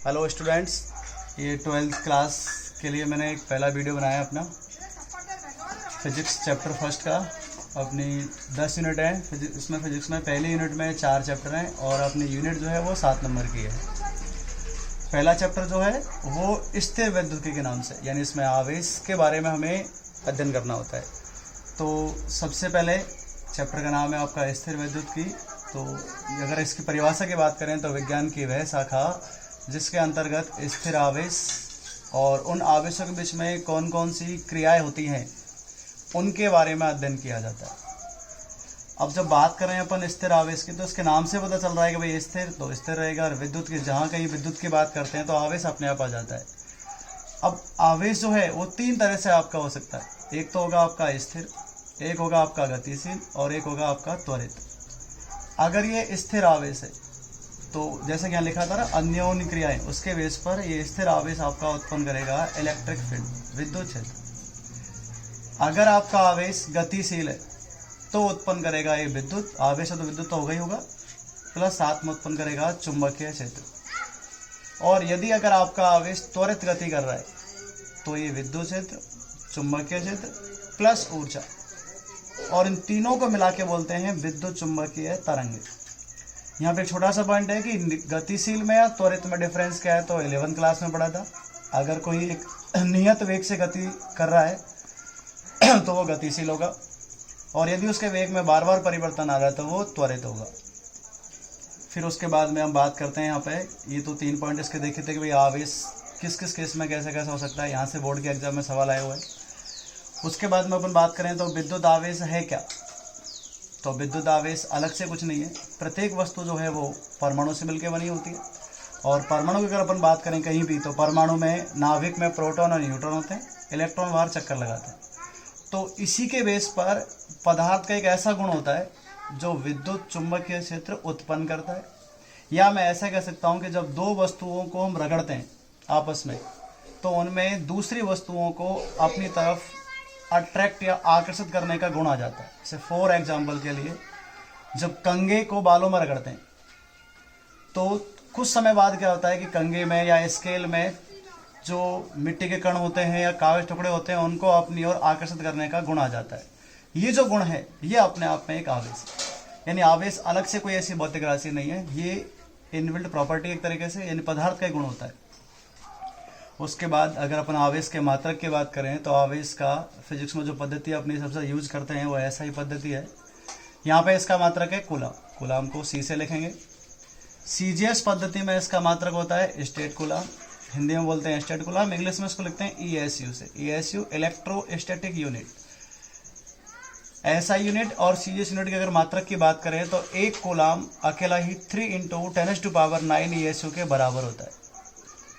Hello students, ये 12th class के लिए मैंने एक पहला वीडियो बनाया अपना फिजिक्स चैप्टर फर्स्ट का। अपनी 10 यूनिट है इसमें। फिजिक्स में पहली यूनिट में 4 चैप्टर हैं और अपनी यूनिट जो है वो 7 नंबर की है। पहला चैप्टर जो है वो स्थिर वैद्युतिकी के नाम से, यानी इसमें आवेश के बारे में हमें अध्ययन करना होता है। तो सबसे पहले चैप्टर का नाम है आपका स्थिर वैद्युतिकी। तो अगर इसकी परिभाषा की बात करें तो विज्ञान की वह शाखा जिसके अंतर्गत स्थिर आवेश और उन आवेशों के बीच में कौन कौन सी क्रियाएं होती हैं उनके बारे में अध्ययन किया जाता है। अब जब बात करें अपन स्थिर आवेश की तो इसके नाम से पता चल रहा है कि भाई स्थिर तो स्थिर रहेगा, और विद्युत की जहाँ कहीं विद्युत की बात करते हैं तो आवेश अपने आप आ जाता है। अब आवेश जो है वो 3 तरह से आपका हो सकता है। एक तो होगा आपका स्थिर, एक होगा आपका गतिशील और एक होगा आपका त्वरित। अगर ये स्थिर आवेश है तो जैसे कि यहाँ लिखा था ना, अन्योन्य क्रियाएं, उसके बेस पर ये स्थिर आवेश आपका उत्पन्न करेगा इलेक्ट्रिक फील्ड, विद्युत क्षेत्र। अगर आपका आवेश गतिशील है तो उत्पन्न करेगा ये विद्युत आवेश है, तो विद्युत तो होगा ही होगा, प्लस साथ में उत्पन्न करेगा चुंबकीय क्षेत्र। और यदि अगर आपका आवेश त्वरित गति कर रहा है तो ये विद्युत क्षेत्र, चुंबकीय क्षेत्र प्लस ऊर्जा, और इन तीनों को मिला के बोलते हैं विद्युत चुंबकीय तरंग। यहाँ पे एक छोटा सा पॉइंट है कि गतिशील में या त्वरित में डिफरेंस क्या है, तो 11th क्लास में पढ़ा था। अगर कोई एक नियत वेग से गति कर रहा है तो वो गतिशील होगा, और यदि उसके वेग में बार बार परिवर्तन आ रहा है तो वो त्वरित होगा। फिर उसके बाद में हम बात करते हैं यहाँ पे, ये तो 3 पॉइंट इसके देखे थे कि भाई आवेश किस किस केस में कैसे कैसे हो सकता है। यहाँ से बोर्ड के एग्जाम में सवाल आया हुआ है। उसके बाद में अपन बात करें तो विद्युत आवेश है क्या, तो विद्युत आवेश अलग से कुछ नहीं है। प्रत्येक वस्तु जो है वो परमाणु से मिलकर बनी होती है, और परमाणु की अगर अपन बात करें कहीं भी तो परमाणु में नाभिक में प्रोटॉन और न्यूट्रॉन होते हैं, इलेक्ट्रॉन बाहर चक्कर लगाते हैं। तो इसी के बेस पर पदार्थ का एक ऐसा गुण होता है जो विद्युत चुंबकीय क्षेत्र उत्पन्न करता है। या मैं ऐसा कह सकता हूँ कि जब 2 वस्तुओं को हम रगड़ते हैं आपस में तो उनमें दूसरी वस्तुओं को अपनी तरफ अट्रैक्ट या आकर्षित करने का गुण आ जाता है। जैसे फॉर एग्जाम्पल के लिए, जब कंघे को बालों में रगड़ते हैं तो कुछ समय बाद क्या होता है कि कंघे में या स्केल में जो मिट्टी के कण होते हैं या कागज टुकड़े होते हैं उनको अपनी ओर आकर्षित करने का गुण आ जाता है। ये जो गुण है ये अपने आप में एक आवेश है। यानी आवेश अलग से कोई ऐसी भौतिक राशि नहीं है, ये इनबिल्ट प्रॉपर्टी एक तरीके से, यानी पदार्थ का गुण होता है। उसके बाद अगर अपन आवेश के मात्रक की बात करें तो आवेश का फिजिक्स में जो पद्धति अपनी सबसे यूज करते हैं वो ऐसा ही पद्धति है। यहाँ पे इसका मात्रक है कूलाम। कूलाम को सी से लिखेंगे। सीजीएस पद्धति में इसका मात्रक होता है स्टेट कूलाम, हिंदी में बोलते हैं स्टेट कूलाम, इंग्लिश में इसको लिखते हैं ईएसयू से, ईएसयू इलेक्ट्रोस्टैटिक यूनिट। ऐसा यूनिट और सीजीएस यूनिट की अगर मात्रक की बात करें तो एक कूलाम अकेला ही 3 × 10⁹ ईएसयू के बराबर होता है।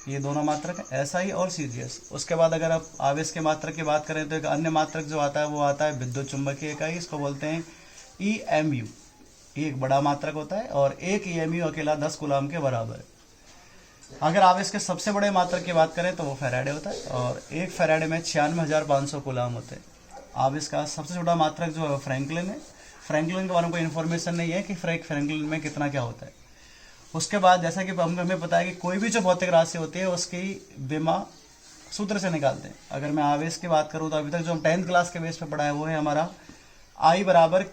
ये दोनों मात्रक है, ऐसा ही और सीजीएस। उसके बाद अगर आप आवेश के मात्रक की बात करें तो एक अन्य मात्रक जो आता है वो आता है विद्युत चुंबकीय इकाई, इसको बोलते हैं ईएमयू। ये एक बड़ा मात्रक होता है और एक ईएमयू अकेला 10 कूलाम के बराबर है। अगर आवेश के सबसे बड़े मात्रक की बात करें तो वो फैराडे होता है, और एक फैराडे में 96,500 कूलाम होते हैं। आवेश का सबसे छोटा मात्रक जो है फ्रैंकलिन है। फ्रैंकलिन के बारे में कोई इन्फॉर्मेशन नहीं है कि फ्रैंकलिन में कितना क्या होता है। उसके बाद जैसा कि हमें पता है कि कोई भी जो भौतिक राशि होती है उसकी विमा सूत्र से निकालते हैं। अगर मैं आवेश की बात करूँ तो अभी तक जो हम 10th क्लास के बेस पे पढ़ा है वो है हमारा I =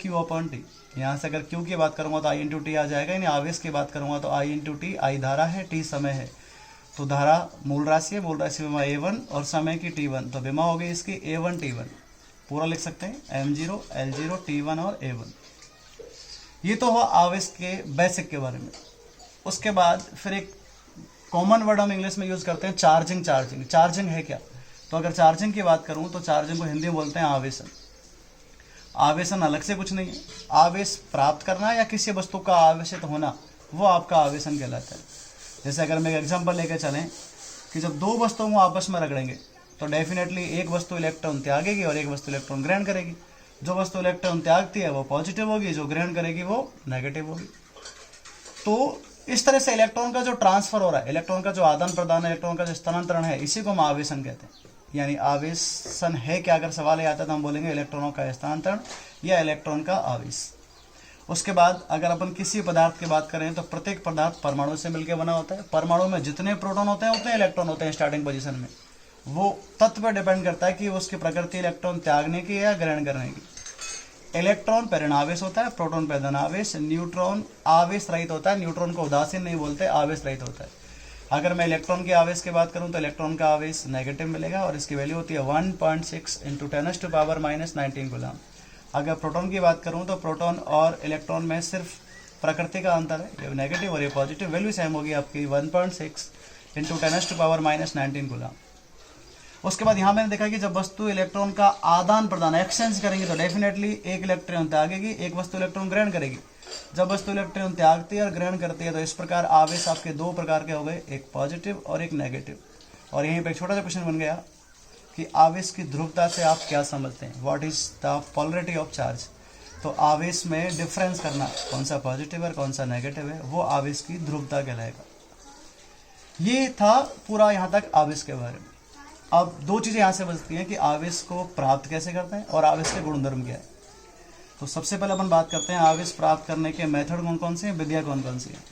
Q/T। यहाँ से अगर Q की बात करूँगा तो I × T आ जाएगा, यानी आवेश की बात करूँगा तो I × T। I धारा है, T समय है, तो धारा मूल राशि है, मूल राशि विमा A1 और समय की T1, तो विमा हो गई इसकी A1 T1। पूरा लिख सकते हैं M0 L0 T1 और A1। ये तो हुआ आवेश के बेसिक के बारे में। उसके बाद फिर एक कॉमन वर्ड हम इंग्लिश में यूज करते हैं चार्जिंग। चार्जिंग चार्जिंग है क्या, तो अगर चार्जिंग की बात करूं तो चार्जिंग को हिंदी में बोलते हैं आवेशन। आवेशन अलग से कुछ नहीं है, आवेश प्राप्त करना या किसी वस्तु का आवेशित होना वो आपका आवेशन कहलाता है। जैसे अगर मैं एक एग्जांपल लेकर चलें कि जब 2 वस्तुओं को आपस में रगड़ेंगे तो डेफिनेटली एक वस्तु इलेक्ट्रॉन त्यागेगी और एक वस्तु इलेक्ट्रॉन ग्रहण करेगी। जो वस्तु इलेक्ट्रॉन त्यागती है वो पॉजिटिव होगी, जो ग्रहण करेगी वो नेगेटिव होगी। तो इस तरह से इलेक्ट्रॉन का जो ट्रांसफर हो रहा है, इलेक्ट्रॉन का जो आदान प्रदान, इलेक्ट्रॉन का जो स्थानांतरण है, इसी को हम आवेशन कहते हैं। यानी आवेशन है क्या अगर सवाल आता है तो हम बोलेंगे इलेक्ट्रॉनों का स्थानांतरण या इलेक्ट्रॉन का आवेश। उसके बाद अगर अपन किसी पदार्थ की बात करें तो प्रत्येक पदार्थ परमाणु से मिलकर बना होता है। परमाणु में जितने प्रोटॉन होते हैं उतने इलेक्ट्रॉन होते हैं स्टार्टिंग पोजीशन में। वो तत्व पर डिपेंड करता है कि उसकी प्रकृति इलेक्ट्रॉन त्यागने की या ग्रहण करने की। इलेक्ट्रॉन पर ऋणावेश होता है, प्रोटॉन पर धनावेश। न्यूट्रॉन आवेश रहित होता है, न्यूट्रॉन को उदासीन नहीं बोलते, आवेश रहित होता है। अगर मैं इलेक्ट्रॉन के आवेश की बात करूं तो इलेक्ट्रॉन का आवेश नेगेटिव मिलेगा और इसकी वैल्यू होती है 1.6 × 10⁻⁻19 कूलम। अगर प्रोटॉन की बात करूं तो प्रोटॉन और इलेक्ट्रॉन में सिर्फ प्रकृति का अंतर है, ये नेगेटिव और ये पॉजिटिव। वैल्यू सेम होगी आपकी 1.6 × 10⁻⁻19 कूलम। उसके बाद यहाँ मैंने देखा कि जब वस्तु इलेक्ट्रॉन का आदान प्रदान एक्सचेंज करेंगे तो डेफिनेटली एक इलेक्ट्रॉन त्यागेगी, एक वस्तु इलेक्ट्रॉन ग्रहण करेगी। जब वस्तु इलेक्ट्रॉन त्यागती है और ग्रहण करती है तो इस प्रकार आवेश आपके दो प्रकार के हो गए, एक पॉजिटिव और एक नेगेटिव। और यहीं पे एक छोटा सा क्वेश्चन बन गया कि आवेश की ध्रुवता से आप क्या समझते हैं, what is the polarity of charge. तो आवेश में डिफरेंस करना, कौन सा पॉजिटिव है कौन सा नेगेटिव है, वो आवेश की ध्रुवता कहलाएगा। ये था पूरा यहाँ तक आवेश के बारे में। अब दो चीज़ें यहाँ से बचती हैं कि आवेश को प्राप्त कैसे करते हैं और आवेश के गुणधर्म क्या है। तो सबसे पहले अपन बात करते हैं आवेश प्राप्त करने के मेथड कौन कौन से हैं, विधियाँ कौन कौन सी हैं।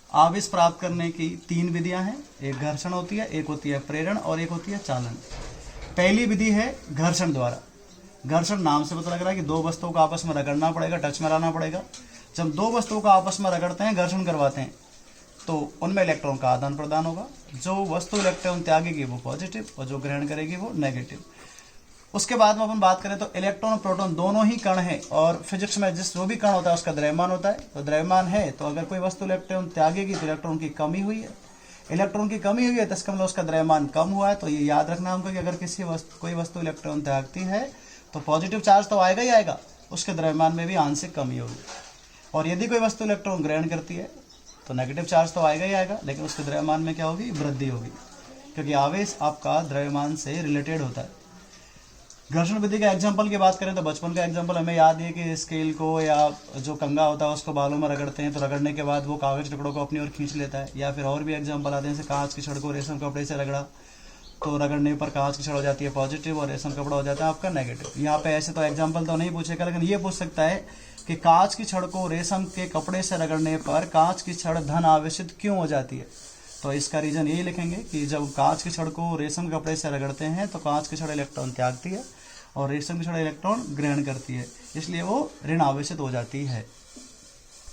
आवेश प्राप्त करने की 3 विधियाँ हैं, एक घर्षण होती है, एक होती है प्रेरण और एक होती है चालन। पहली विधि है घर्षण द्वारा। घर्षण नाम से पता लग रहा है कि दो वस्तुओं को आपस में रगड़ना पड़ेगा, टच में लाना पड़ेगा। जब दो वस्तुओं को आपस में रगड़ते हैं, घर्षण करवाते हैं, तो उनमें इलेक्ट्रॉन का आदान प्रदान होगा। जो वस्तु इलेक्ट्रॉन त्यागेगी वो पॉजिटिव और जो ग्रहण करेगी वो नेगेटिव। उसके बाद में अपन बात करें तो इलेक्ट्रॉन और प्रोटॉन दोनों ही कण हैं और फिजिक्स में जो भी कण होता है उसका द्रव्यमान होता है। तो द्रव्यमान है तो अगर कोई वस्तु इलेक्ट्रॉन त्यागेगी तो इलेक्ट्रॉन की कमी हुई है, इलेक्ट्रॉन की कमी हुई है तो इसका मतलब उसका द्रव्यमान कम हुआ है। तो ये याद रखना हमको कि अगर कोई वस्तु इलेक्ट्रॉन त्यागती है तो पॉजिटिव चार्ज तो आएगा ही आएगा, उसके द्रव्यमान में भी आंशिक कमी होगी। और यदि कोई वस्तु इलेक्ट्रॉन ग्रहण करती है तो नेगेटिव चार्ज तो आएगा ही आएगा, लेकिन उसके द्रव्यमान में क्या होगी, वृद्धि होगी, क्योंकि आवेश आपका द्रव्यमान से रिलेटेड होता है। घर्षण विधि का एग्जांपल की बात करें तो बचपन का एग्जांपल हमें याद है कि स्केल को या जो कंगा होता है उसको बालों में रगड़ते हैं, तो रगड़ने के बाद वो कागज टुकड़ों को अपनी ओर खींच लेता है। या फिर और भी एग्जांपल आते हैं, जैसे कांच की छड़ को रेशम कपड़े से रगड़ा तो रगड़ने पर कांच की छड़ हो जाती है पॉजिटिव और रेशम कपड़ा हो जाता है आपका नेगेटिव। यहाँ पे ऐसे तो एग्जाम्पल तो नहीं पूछेगा, लेकिन ये पूछ सकता है कि कांच की छड़ को रेशम के कपड़े से रगड़ने पर कांच की छड़ धन आवेशित क्यों हो जाती है। तो इसका रीजन यही लिखेंगे कि जब कांच की छड़ को रेशम कपड़े से रगड़ते हैं तो कांच की छड़ इलेक्ट्रॉन त्यागती है और रेशम की छड़ इलेक्ट्रॉन ग्रहण करती है, इसलिए वो ऋण आवेशित हो जाती है।